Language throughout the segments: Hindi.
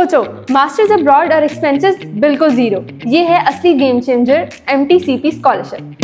सोचो, मास्टर्स अब्रॉड और एक्सपेंसेस बिल्कुल जीरो। ये है असली गेम चेंजर MTCP स्कॉलरशिप।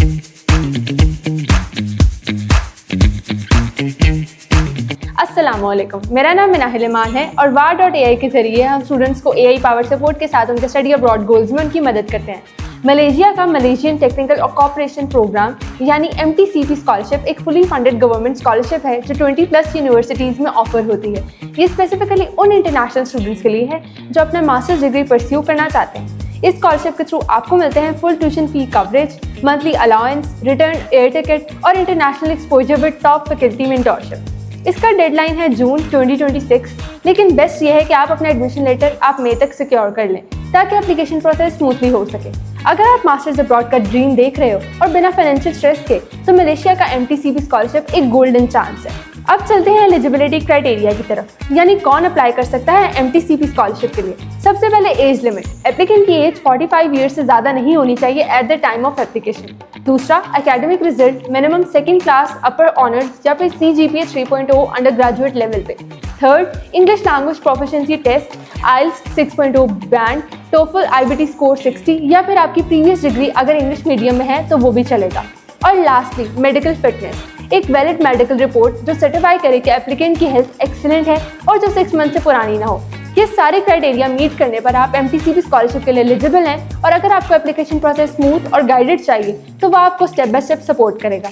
अस्सलामुअलैकुम, मेरा नाम मिनाहिल ईमान है और var.ai के जरिए हम स्टूडेंट्स को AI पावर सपोर्ट के साथ उनके स्टडी अब्रॉड गोल्स में उनकी मदद करते हैं। मलेशिया का मलेशियन टेक्निकल और कॉपरेशन प्रोग्राम यानी MTCP स्कॉलरशिप एक फुली फंडेड गवर्नमेंट स्कॉलरशिप है जो 20+ यूनिवर्सिटीज़ में ऑफर होती है। ये स्पेसिफिकली उन इंटरनेशनल स्टूडेंट्स के लिए है जो अपना मास्टर्स डिग्री परस्यू करना चाहते हैं। इस स्कॉलरशिप के थ्रू आपको मिलते हैं full tuition fee coverage, monthly allowance, return air ticket और international exposure with top faculty mentorship. इसका डेडलाइन है जून 2026, लेकिन बेस्ट ये है कि आप अपना एडमिशन लेटर आप मई तक सिक्योर कर लें ताकि एप्लीकेशन प्रोसेस स्मूथली हो सके। अगर आप मास्टर्स अब्रॉड का ड्रीम देख रहे हो और बिना फाइनेंशियल स्ट्रेस के, तो मलेशिया का MTCP स्कॉलरशिप एक गोल्डन चांस है। अब चलते हैं एलिजिबिलिटी क्राइटेरिया की तरफ, यानी कौन अप्लाई कर सकता है MTCP स्कॉलरशिप के लिए। सबसे पहले एज लिमिट, एप्लीकेंट की एज 45 ईयर्स से ज़्यादा नहीं होनी चाहिए at the time of application. दूसरा, academic result minimum second class upper honours या फिर CGPA 3.0 अंडर ग्रेजुएट लेवल पे। Third, English language proficiency test IELTS 6.0 band, TOEFL IBT score 60 या फिर आपकी प्रीवियस डिग्री अगर इंग्लिश मीडियम में है तो वो भी चलेगा। और लास्टली, मेडिकल फिटनेस, एक वैलिड मेडिकल रिपोर्ट जो सर्टिफाई करे कि एप्लीकेंट की हेल्थ एक्सीलेंट है और जो 6 मंथ से पुरानी ना हो। ये सारे क्राइटेरिया मीट करने पर आप MTCP स्कॉलरशिप के लिए एलिजिबल हैं और अगर आपको एप्लीकेशन प्रोसेस स्मूथ और गाइडेड चाहिए तो वह आपको स्टेप बाय स्टेप सपोर्ट करेगा।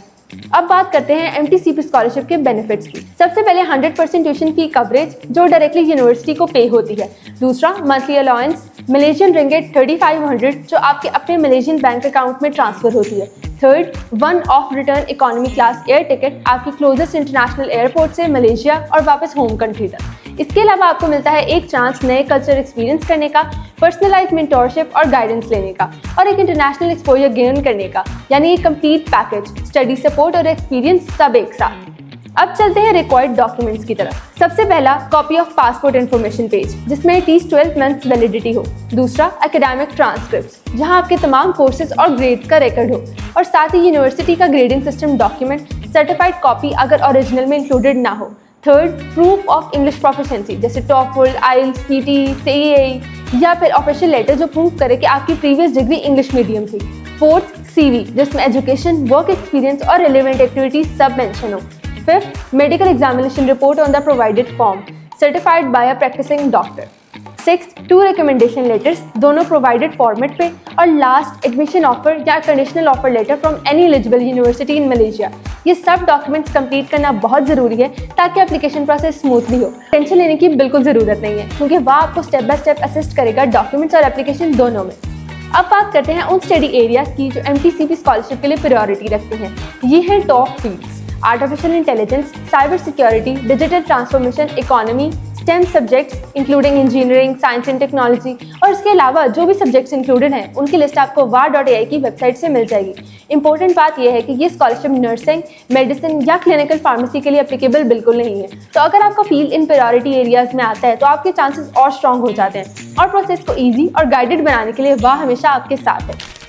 अब बात करते हैं MTCP स्कॉलरशिप के बेनिफिट्स की। सबसे पहले 100% ट्यूशन फी कवरेज जो डायरेक्टली यूनिवर्सिटी को पे होती है। दूसरा, मंथली अलाउंस मलेशियन रिंगिट 3500 जो आपके अपने मलेशियन बैंक अकाउंट में ट्रांसफर होती है। Third, 1 of return economy class air ticket आपकी क्लोजेस्ट इंटरनेशनल एयरपोर्ट से मलेशिया और वापस होम कंट्री तक। इसके अलावा आपको मिलता है एक चांस नए कल्चर एक्सपीरियंस करने का, पर्सनलाइज मेंटोरशिप और गाइडेंस लेने का और एक इंटरनेशनल एक्सपोजर गेन करने का, यानी एक कंप्लीट पैकेज, स्टडी सपोर्ट और एक्सपीरियंस सब एक साथ। अब चलते हैं रिक्वायर्ड डॉक्यूमेंट्स की तरफ। सबसे पहला, copy of passport information page जिसमें एटलीस्ट 12 मंथ्स वैलिडिटी हो। दूसरा, एकेडमिक ट्रांसक्रिप्ट्स जहां आपके तमाम कोर्सेज और ग्रेड्स का रिकॉर्ड हो और साथ ही यूनिवर्सिटी का grading system document, certified copy अगर ओरिजिनल में इंक्लूडेड ना हो। Third, proof of English proficiency जैसे TOEFL, IELTS, PT, CAA या फिर ऑफिशियल लेटर जो प्रूफ करे कि आपकी प्रीवियस डिग्री इंग्लिश मीडियम थी। फोर्थ, CV जिसमें एजुकेशन, वर्क एक्सपीरियंस और रिलेवेंट एक्टिविटीज सब मेंशन हो। Fifth, medical examination report on the provided form, certified by a practicing doctor. Sixth, 2 recommendation letters, दोनों provided format पे। और last, admission offer या conditional offer letter from any eligible university in Malaysia। ये सब डॉक्यूमेंट्स कंप्लीट करना बहुत ज़रूरी है ताकि एप्लीकेशन प्रोसेस स्मूथली हो। टेंशन लेने की बिल्कुल ज़रूरत नहीं है क्योंकि वह आपको स्टेप बाय स्टेप असिस्ट करेगा डॉक्यूमेंट्स और एप्लीकेशन दोनों में। अब बात करते हैं उन स्टडी एरियाज़ की जो MTCP स्कॉलरशिप के लिए प्रायोरिटी रखते हैं। ये हैं top fields: artificial intelligence, cyber security, digital transformation, economy, STEM subjects including engineering, science and technology और इसके अलावा जो भी सब्जेक्ट्स इंक्लूडेड हैं उनकी लिस्ट आपको var.ai की वेबसाइट से मिल जाएगी। इंपॉर्टेंट बात यह है कि ये स्कॉलरशिप नर्सिंग, मेडिसिन या क्लिनिकल फार्मेसी के लिए एप्लीकेबल बिल्कुल नहीं है। तो अगर आपका फील्ड इन प्रायोरिटी एरियाज में आता है तो आपके चांसेस और स्ट्रॉन्ग हो जाते हैं और प्रोसेस को ईजी और गाइडेड बनाने के लिए वह हमेशा आपके साथ है।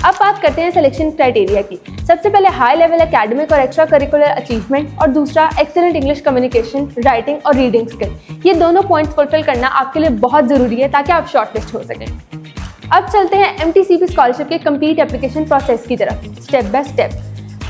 अब बात करते हैं सिलेक्शन क्राइटेरिया की। सबसे पहले हाई लेवल एकेडमिक और एक्स्ट्रा करिकुलर अचीवमेंट और दूसरा एक्सीलेंट इंग्लिश कम्युनिकेशन, राइटिंग और रीडिंग स्किल। ये दोनों पॉइंट्स फुलफिल करना आपके लिए बहुत ज़रूरी है ताकि आप शॉर्टलिस्ट हो सकें। अब चलते हैं MTCP स्कॉलरशिप के कंप्लीट एप्लीकेशन प्रोसेस की तरफ, स्टेप बाय स्टेप।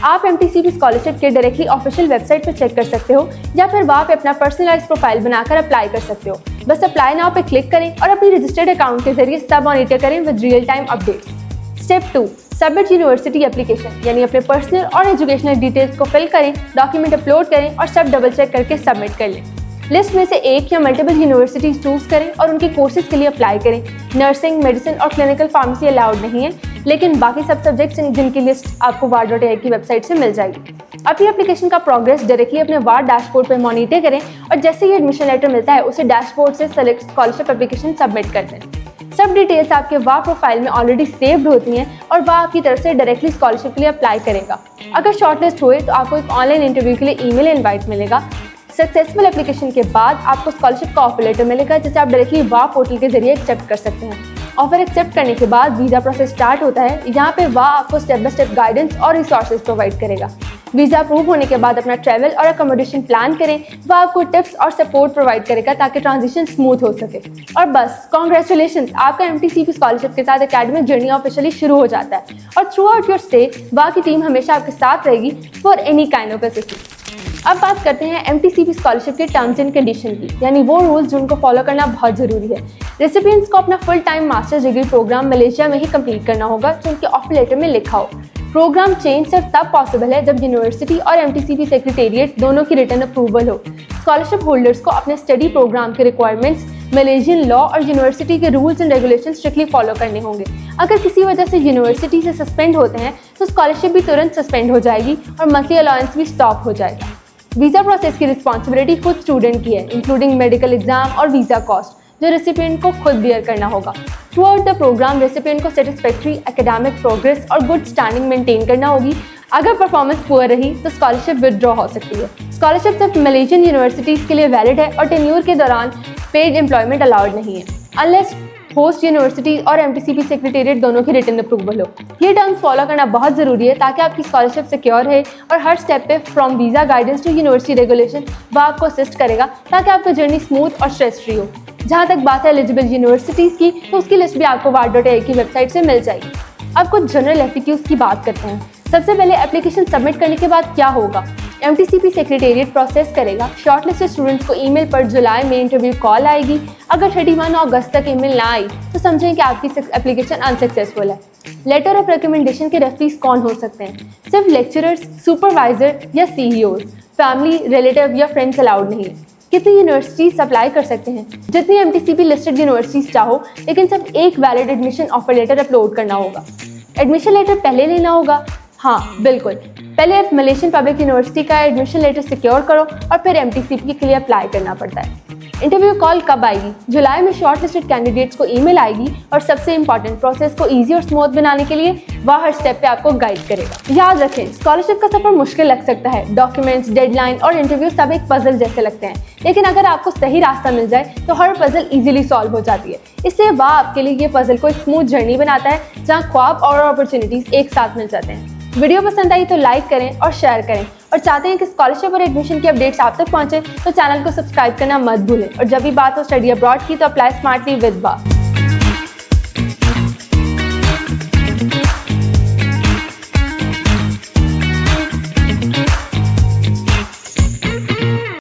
आप MTCP स्कॉलरशिप के डायरेक्टली ऑफिशियल वेबसाइट पर चेक कर सकते हो या फिर वहाँ पे अपना पर्सनलाइज प्रोफाइल बनाकर अप्लाई कर सकते हो। बस अप्लाई नाउ पे क्लिक करें और अपनी रजिस्टर्ड अकाउंट के जरिए सब मॉनिटर करें with real time updates. Step 2, submit university application, यानी अपने पर्सनल और एजुकेशनल डिटेल्स को फिल करें, डॉक्यूमेंट अपलोड करें और सब डबल चेक करके सबमिट कर लें। लिस्ट में से एक या मल्टीपल यूनिवर्सिटीज चूज करें और उनके कोर्सेज के लिए अप्लाई करें। नर्सिंग, मेडिसिन और क्लिनिकल फार्मेसी अलाउड नहीं है, लेकिन बाकी सब सब्जेक्ट्स जिनकी लिस्ट आपको var.ai की वेबसाइट से मिल जाएगी। अपनी एप्लीकेशन का प्रोग्रेस डायरेक्टली अपने var डैशबोर्ड पर मॉनिटर करें और जैसे ही एडमिशन लेटर मिलता है उसे डैशबोर्ड से सेलेक्ट स्कॉलरशिप एप्लीकेशन सबमिट कर दें। सब डिटेल्स आपके var प्रोफाइल में ऑलरेडी सेव्ड होती हैं और वह आपकी तरफ से डायरेक्टली स्कॉलरशिप के लिए अप्लाई करेगा। अगर शॉर्टलिस्ट हुए तो आपको एक ऑनलाइन इंटरव्यू के लिए ईमेल इनवाइट मिलेगा। सक्सेसफुल एप्लीकेशन के बाद आपको स्कॉलरशिप का ऑफर लेटर मिलेगा जिसे आप डायरेक्टली var पोर्टल के जरिए एक्सेप्ट कर सकते हैं। ऑफर एक्सेप्ट करने के बाद वीज़ा प्रोसेस स्टार्ट होता है। यहाँ पे वह आपको स्टेप बाय स्टेप गाइडेंस और रिसोर्सेज प्रोवाइड करेगा। वीज़ा अप्रूव होने के बाद अपना ट्रैवल और अकोमोडेशन प्लान करें। वह आपको टिप्स और सपोर्ट प्रोवाइड करेगा ताकि ट्रांजिशन स्मूथ हो सके। और बस कॉन्ग्रेचुलेशंस, आपका MTCP स्कॉलरशिप के साथ एकेडमिक जर्नी ऑफिशियली शुरू हो जाता है और थ्रू आउट योर स्टे वह की टीम हमेशा आपके साथ रहेगी for any kind of assistance. अब बात करते हैं MTCP स्कॉलरशिप के टर्म्स एंड कंडीशन की, यानी वो रूल्स जिनको फॉलो करना बहुत ज़रूरी है। रेसिपिएंट्स को अपना full time master's degree programme Malaysia में ही कंप्लीट करना होगा जो उनके ऑफर लेटर में लिखा हो। प्रोग्राम चेंज सिर्फ तब पॉसिबल है जब यूनिवर्सिटी और MTCP सेक्रेटेरिएट दोनों की रिटर्न अप्रूवल हो। स्कॉलरशिप होल्डर्स को अपने स्टडी प्रोग्राम के रिक्वायरमेंट्स, मलेशियन लॉ और यूनिवर्सिटी के rules and regulation strictly follow करने होंगे। अगर किसी वजह से यूनिवर्सिटी से सस्पेंड होते हैं तो स्कॉलरशिप भी तुरंत सस्पेंड हो जाएगी और मंथली अलाउंस भी स्टॉप हो जाएगा। वीज़ा प्रोसेस की रिस्पॉन्सिबिलिटी खुद स्टूडेंट की है, इंक्लूडिंग मेडिकल एग्जाम और वीज़ा कॉस्ट, जो रेसिपिएंट को खुद बियर करना होगा। Throughout the programme recipient को सेटिस्फैक्ट्री एकेडमिक प्रोग्रेस और गुड स्टैंडिंग मेंटेन करना होगी। अगर परफॉर्मेंस पुअर रही तो स्कॉलरशिप विदड्रॉ हो सकती है। स्कॉलरशिप सिर्फ मलेशियन यूनिवर्सिटीज़ के लिए वैलिड है और टेन्योर के दौरान पेड एम्प्लॉयमेंट अलाउड नहीं है, अनलेस होस्ट यूनिवर्सिटी और MTCP सेक्रेटेरिएट दोनों की रिटर्न अप्रूवल हो। ये टर्म्स फॉलो करना बहुत ज़रूरी है ताकि आपकी स्कॉलरशिप सिक्योर रहे और हर स्टेप पे from visa guidance to university regulation वह आपको असिस्ट करेगा ताकि आपका जर्नी स्मूथ और स्ट्रेस फ्री हो। जहाँ तक बात है एलिजिबल यूनिवर्सिटीज़ की, तो उसकी लिस्ट भी आपको ward.ai की वेबसाइट से मिल जाएगी। अब कुछ जनरल FAQs की बात करते हैं। सबसे पहले एप्लीकेशन सबमिट करने के बाद क्या होगा। MTCP सेक्रेटेरिएट प्रोसेस करेगा। शॉर्टलिस्टेड स्टूडेंट्स को ईमेल पर जुलाई में इंटरव्यू कॉल आएगी। अगर 31 अगस्त तक ईमेल ना आई तो समझें कि आपकी एप्लीकेशन अनसक्सेसफुल है। लेटर ऑफ रिकमेंडेशन के रेफरीज कौन हो सकते हैं? सिर्फ लेक्चरर्स, सुपरवाइजर या CEOs। फैमिली, रिलेटिव या फ्रेंड्स अलाउड नहीं है। कितनी यूनिवर्सिटीज अप्लाई कर सकते हैं? जितनी MTCP लिस्टेड यूनिवर्सिटीज चाहो, लेकिन सिर्फ एक valid admission offer letter upload करना होगा। एडमिशन लेटर पहले लेना होगा? हाँ बिल्कुल, पहले आप मलेशियन पब्लिक यूनिवर्सिटी का एडमिशन लेटर सिक्योर करो और फिर MTCP के लिए अप्लाई करना पड़ता है। इंटरव्यू कॉल कब आएगी? जुलाई में शॉर्ट लिस्टेड कैंडिडेट्स को ईमेल आएगी और सबसे इंपॉर्टेंट, प्रोसेस को ईजी और स्मूथ बनाने के लिए वह हर स्टेप पे आपको गाइड करेगा। याद रखें, स्कॉलरशिप का सफर मुश्किल लग सकता है। डॉक्यूमेंट्स, डेडलाइन और इंटरव्यू सब एक पजल जैसे लगते हैं, लेकिन अगर आपको सही रास्ता मिल जाए तो हर पजल इजीली सॉल्व हो जाती है। इसलिए वह आपके लिए ये पजल को एक स्मूथ जर्नी बनाता है जहाँ ख्वाब और अपॉर्चुनिटीज एक साथ मिल जाते हैं। वीडियो पसंद आई तो लाइक करें और शेयर करें, और चाहते हैं कि स्कॉलरशिप और एडमिशन की अपडेट्स आप तक पहुंचे तो चैनल को सब्सक्राइब करना मत भूलें। और जब भी बात हो स्टडी अब्रॉड की तो अप्लाई स्मार्टली विद वाह।